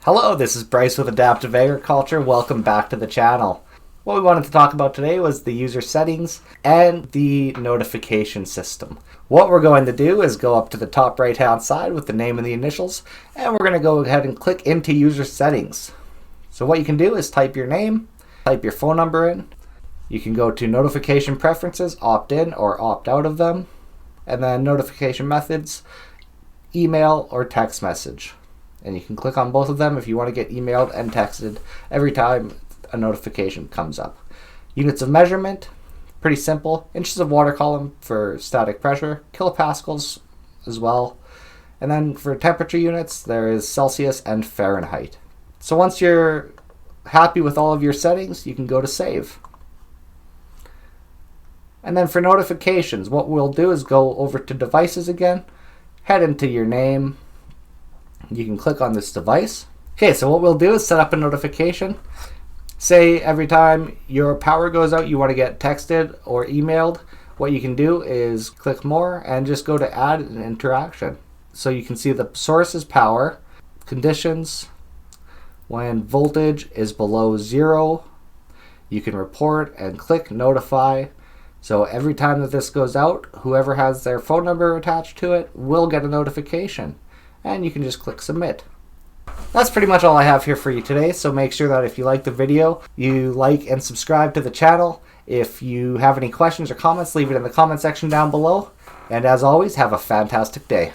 Hello, this is Bryce with Adaptive Agriculture. Welcome back to the channel. What we wanted to talk about today was the user settings and the notification system. What we're going to do is go up to the top right hand side with the name and the initials, and we're going to go ahead and click into user settings. So what you can do is type your name, type your phone number in. You can go to notification preferences, opt in or opt out of them, and then notification methods, email or text message. And you can click on both of them if you want to get emailed and texted every time a notification comes up. Units of measurement, pretty simple. Inches of water column for static pressure, kilopascals as well. And then for temperature units, there is Celsius and Fahrenheit. So once you're happy with all of your settings, you can go to save. And then for notifications, what we'll do is go over to devices again, head into your name. You can click on this device. Okay, so what we'll do is set up a notification. Say every time your power goes out, you want to get texted or emailed. What you can do is click more and just go to add an interaction. So you can see the source is power, conditions, when voltage is below 0, you can report and click notify. So every time that this goes out, whoever has their phone number attached to it will get a notification. And you can just click submit. That's pretty much all I have here for you today, so make sure that if you like the video, you like and subscribe to the channel. If you have any questions or comments, leave it in the comment section down below. And as always, have a fantastic day.